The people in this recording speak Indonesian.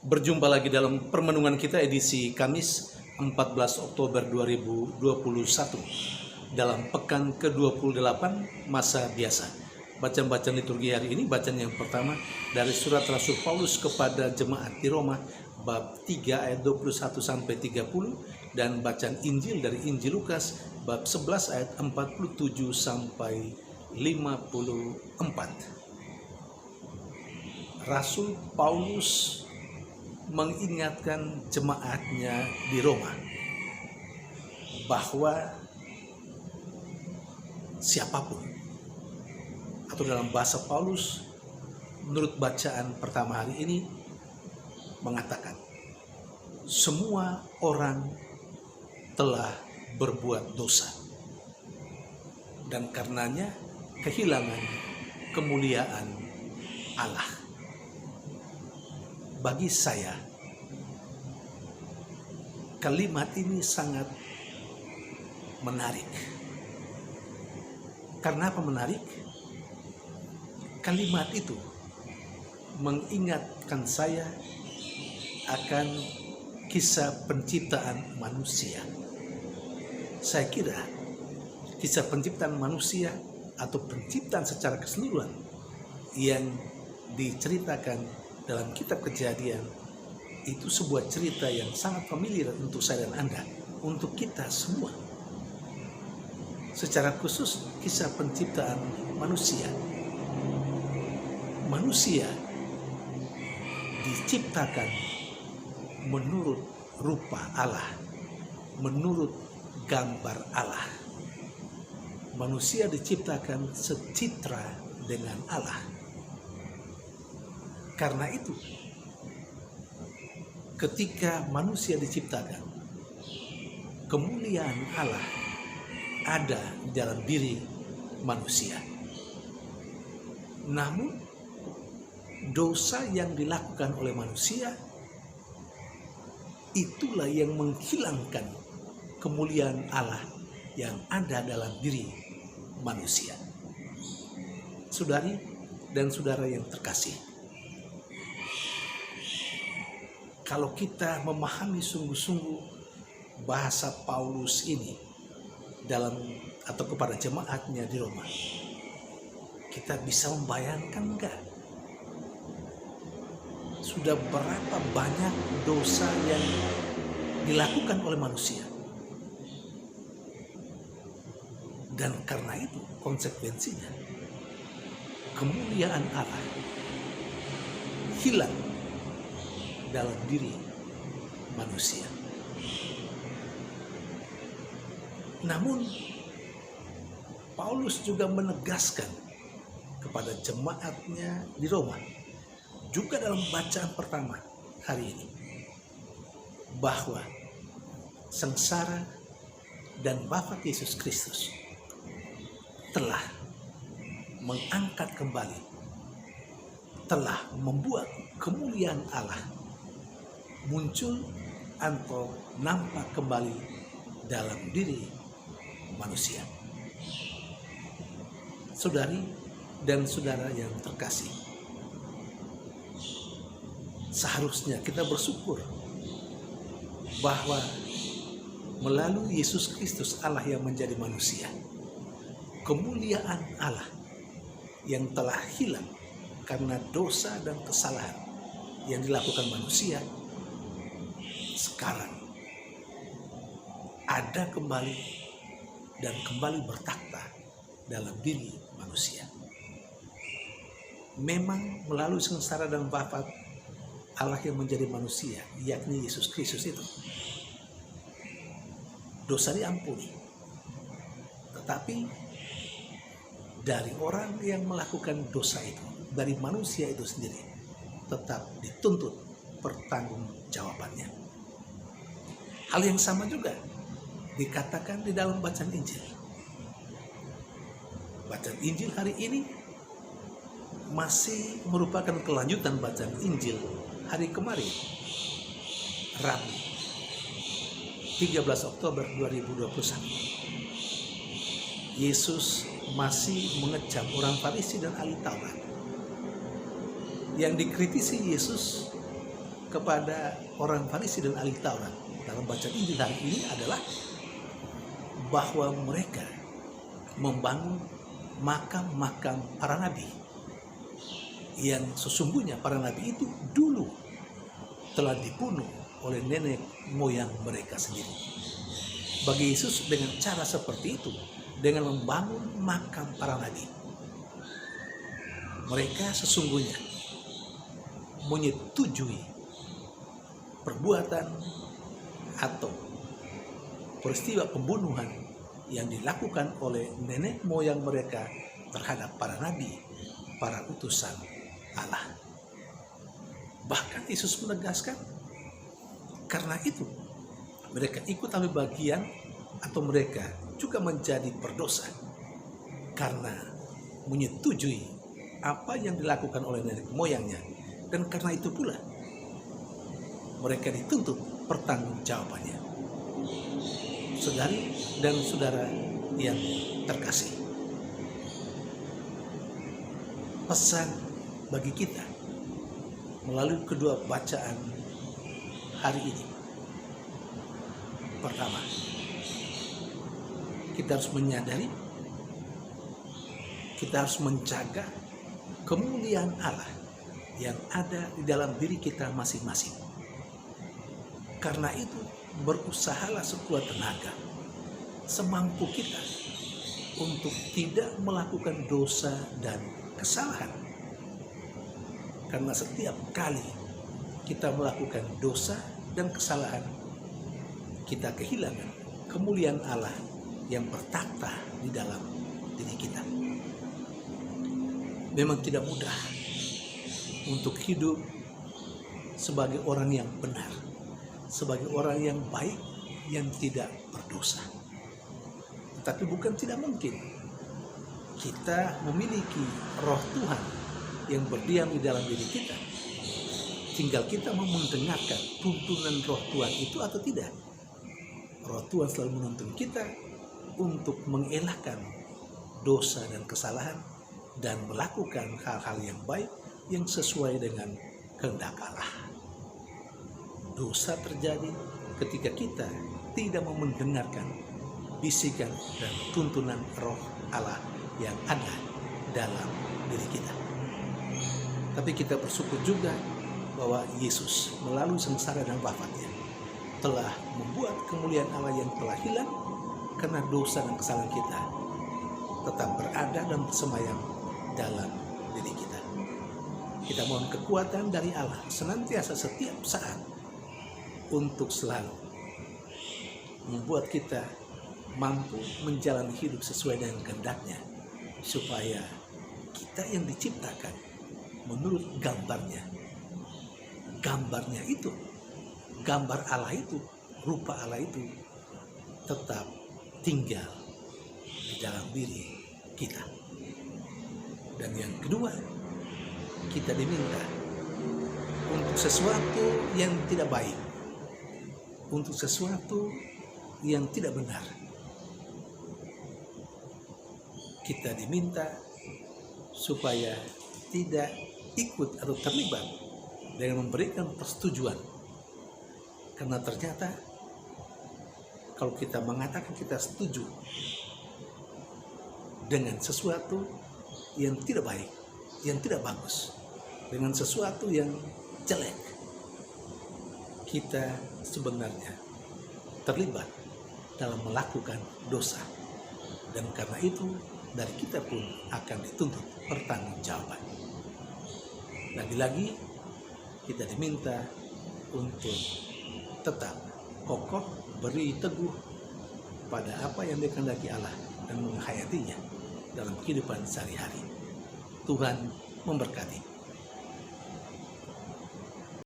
Berjumpa lagi dalam permenungan kita edisi Kamis 14 Oktober 2021 dalam pekan ke-28 masa biasa. Bacaan-bacaan liturgi hari ini, bacaan yang pertama dari surat Rasul Paulus kepada jemaat di Roma bab 3 ayat 21 sampai 30 dan bacaan Injil dari Injil Lukas bab 11 ayat 47 sampai 54. Rasul Paulus mengingatkan jemaatnya di Roma bahwa siapapun, atau dalam bahasa Paulus menurut bacaan pertama hari ini mengatakan semua orang telah berbuat dosa dan karenanya kehilangan kemuliaan Allah. Bagi saya, kalimat ini sangat menarik. Karena apa menarik? Kalimat itu mengingatkan saya akan kisah penciptaan manusia. Saya kira kisah penciptaan manusia atau penciptaan secara keseluruhan yang diceritakan dalam kitab Kejadian itu sebuah cerita yang sangat familiar untuk saya dan Anda, untuk kita semua. Secara khusus kisah penciptaan manusia. Manusia diciptakan menurut rupa Allah, menurut gambar Allah. Manusia diciptakan secitra dengan Allah. Karena itu, ketika manusia diciptakan, kemuliaan Allah ada di dalam diri manusia. Namun, dosa yang dilakukan oleh manusia itulah yang menghilangkan kemuliaan Allah yang ada dalam diri manusia. Saudari dan saudara yang terkasih, kalau kita memahami sungguh-sungguh bahasa Paulus ini dalam atau kepada jemaatnya di Roma, kita bisa membayangkan enggak? Sudah berapa banyak dosa yang dilakukan oleh manusia. Dan karena itu konsekuensinya kemuliaan Allah hilang dalam diri manusia. Namun Paulus juga menegaskan kepada jemaatnya di Roma, juga dalam bacaan pertama hari ini, bahwa sengsara dan wafat Yesus Kristus telah mengangkat kembali, telah membuat kemuliaan Allah muncul atau nampak kembali dalam diri manusia. Saudari dan saudara yang terkasih, seharusnya kita bersyukur bahwa melalui Yesus Kristus Allah yang menjadi manusia, kemuliaan Allah yang telah hilang karena dosa dan kesalahan yang dilakukan manusia sekarang ada kembali dan kembali bertakhta dalam diri manusia. Memang melalui sengsara dan wafat Allah yang menjadi manusia, yakni Yesus Kristus itu, dosa diampuni. Tetapi dari orang yang melakukan dosa itu, dari manusia itu sendiri, tetap dituntut pertanggungjawabannya. Hal yang sama juga dikatakan di dalam bacaan Injil. Bacaan Injil hari ini masih merupakan kelanjutan bacaan Injil hari kemarin, Rabu 13 Oktober 2021. Yesus masih mengecam orang Farisi dan ahli Taurat. Yang dikritisi Yesus kepada orang Farisi dan ahli Taurat dalam bacaan Injil hari ini adalah bahwa mereka membangun makam-makam para nabi, yang sesungguhnya para nabi itu dulu telah dibunuh oleh nenek moyang mereka sendiri. Bagi Yesus, dengan cara seperti itu, dengan membangun makam para nabi, mereka sesungguhnya menyetujui perbuatan atau peristiwa pembunuhan yang dilakukan oleh nenek moyang mereka terhadap para nabi, para utusan Allah. Bahkan Yesus menegaskan, karena itu mereka ikut ambil bagian atau mereka juga menjadi berdosa karena menyetujui apa yang dilakukan oleh nenek moyangnya, dan karena itu pula mereka dituntut pertanggungjawabannya. Saudari dan saudara yang terkasih, pesan bagi kita melalui kedua bacaan hari ini. Pertama, kita harus menyadari, kita harus menjaga kemuliaan Allah yang ada di dalam diri kita masing-masing. Karena itu, berusahalah sekuat tenaga, semampu kita, untuk tidak melakukan dosa dan kesalahan. Karena setiap kali kita melakukan dosa dan kesalahan, kita kehilangan kemuliaan Allah yang bertakhta di dalam diri kita. Memang tidak mudah untuk hidup sebagai orang yang benar, sebagai orang yang baik, yang tidak berdosa. Tetapi bukan tidak mungkin kita memiliki roh Tuhan yang berdiam di dalam diri kita. Tinggal kita mau mendengarkan tuntunan roh Tuhan itu atau tidak. Roh Tuhan selalu menuntun kita untuk mengelakkan dosa dan kesalahan dan melakukan hal-hal yang baik yang sesuai dengan kehendak Allah. Dosa terjadi ketika kita tidak mau mendengarkan bisikan dan tuntunan roh Allah yang ada dalam diri kita. Tapi kita bersyukur juga bahwa Yesus melalui sengsara dan wafatnya telah membuat kemuliaan Allah yang telah hilang karena dosa dan kesalahan kita tetap berada dan bersemayam dalam diri kita. Kita mohon kekuatan dari Allah senantiasa setiap saat untuk selalu membuat kita mampu menjalani hidup sesuai dengan kehendak-Nya, supaya kita yang diciptakan menurut gambarnya itu, gambar Allah itu, rupa Allah itu tetap tinggal di dalam diri kita. Dan yang kedua, kita diminta untuk sesuatu yang tidak baik, untuk sesuatu yang tidak benar, kita diminta supaya tidak ikut atau terlibat dengan memberikan persetujuan. Karena ternyata kalau kita mengatakan kita setuju dengan sesuatu yang tidak baik, yang tidak bagus, dengan sesuatu yang jelek, kita sebenarnya terlibat dalam melakukan dosa. Dan karena itu dari kita pun akan dituntut pertanggungjawaban. Lagi-lagi kita diminta untuk tetap kokoh, beri teguh pada apa yang dikehendaki Allah dan menghayatinya dalam kehidupan sehari-hari. Tuhan memberkati.